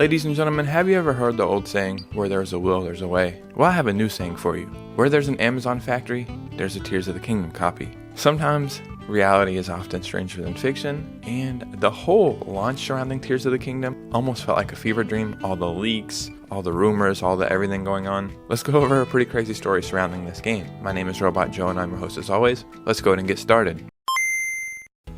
Ladies and gentlemen, have you ever heard the old saying, where there's a will, there's a way? Well, I have a new saying for you. Where there's an Amazon factory, there's a Tears of the Kingdom copy. Sometimes, reality is often stranger than fiction, and the whole launch surrounding Tears of the Kingdom almost felt like a fever dream. All the leaks, all the rumors, all the everything going on. Let's go over a pretty crazy story surrounding this game. My name is Robot Joe and I'm your host as always. Let's go ahead and get started.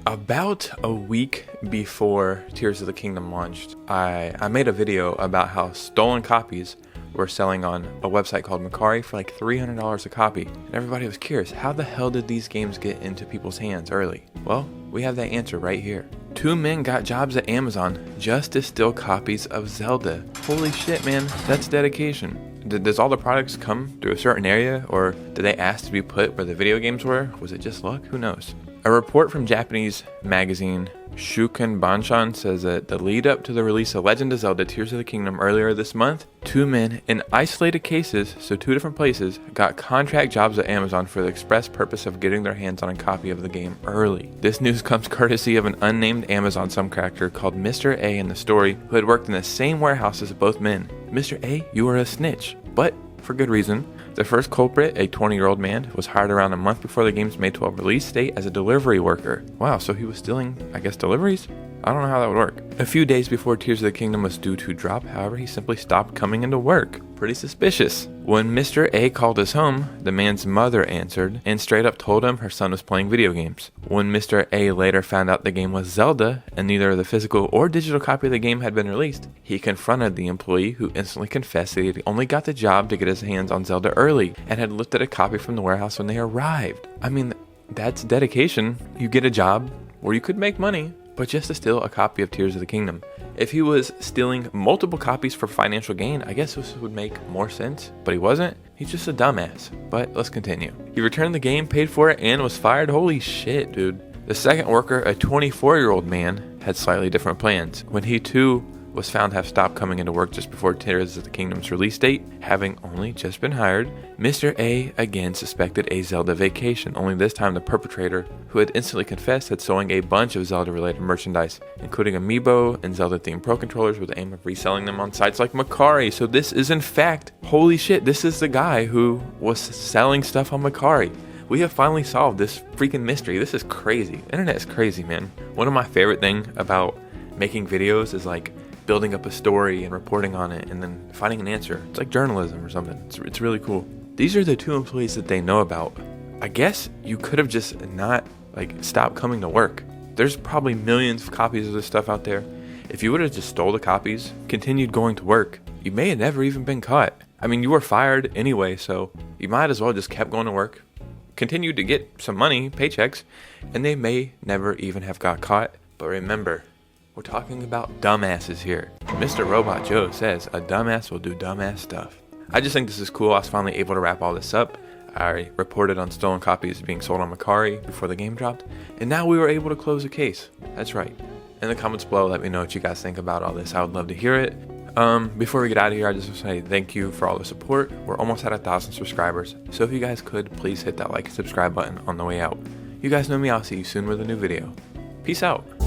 About a week before Tears of the Kingdom launched, I made a video about how stolen copies were selling on a website called Mercari for like $300 a copy. And everybody was curious, how the hell did these games get into people's hands early? Well, we have that answer right here. Two men got jobs at Amazon just to steal copies of Zelda. Holy shit, man, that's dedication. Does all the products come through a certain area, or did they ask to be put where the video games were? Was it just luck? Who knows? A report from Japanese magazine Shuken Banshan says that the lead up to the release of Legend of Zelda Tears of the Kingdom earlier this month, two men in isolated cases, so two different places, got contract jobs at Amazon for the express purpose of getting their hands on a copy of the game early. This news comes courtesy of an unnamed Amazon subcharacter called Mr. A in the story, who had worked in the same warehouse as both men. Mr. A, you are a snitch, but for good reason. The first culprit, a 20-year-old man, was hired around a month before the game's May 12 release date as a delivery worker. Wow, so he was stealing, I guess, deliveries? I don't know how that would work. A few days before Tears of the Kingdom was due to drop, however, he simply stopped coming into work. Pretty suspicious. When Mr. A called his home, the man's mother answered and straight up told him her son was playing video games. When Mr. A later found out the game was Zelda and neither the physical or digital copy of the game had been released, he confronted the employee, who instantly confessed that he only got the job to get his hands on Zelda early and had lifted a copy from the warehouse when they arrived. I mean, that's dedication. You get a job where you could make money, but just to steal a copy of Tears of the Kingdom. If he was stealing multiple copies for financial gain, I guess this would make more sense, but he wasn't. He's just a dumbass. But let's continue. He returned the game, paid for it, and was fired. Holy shit, dude. The second worker, a 24-year-old man, had slightly different plans. When he too was found to have stopped coming into work just before Tears of the Kingdom's release date, having only just been hired, Mr. A again suspected a Zelda vacation, only this time the perpetrator, who had instantly confessed, had selling a bunch of Zelda-related merchandise, including amiibo and Zelda-themed Pro Controllers with the aim of reselling them on sites like Mercari. So this is in fact, holy shit, this is the guy who was selling stuff on Mercari. We have finally solved this freaking mystery. This is crazy. Internet is crazy, man. One of my favorite things about making videos is like building up a story and reporting on it and then finding an answer. It's like journalism or something. It's really cool. These are the two employees that they know about. I guess you could have just not stopped coming to work. There's probably millions of copies of this stuff out there. If you would have just stole the copies, continued going to work, you may have never even been caught. I mean, you were fired anyway, so you might as well just kept going to work, continued to get some money, paychecks, and they may never even have got caught. But remember, we're talking about dumbasses here. Mr. Robot Joe says a dumbass will do dumbass stuff. I just think this is cool. I was finally able to wrap all this up. I reported on stolen copies being sold on Mercari before the game dropped, and now we were able to close the case. That's right. In the comments below, let me know what you guys think about all this. I would love to hear it. Before we get out of here, I just want to say thank you for all the support. We're almost at 1,000 subscribers, so if you guys could, please hit that like and subscribe button on the way out. You guys know me. I'll see you soon with a new video. Peace out.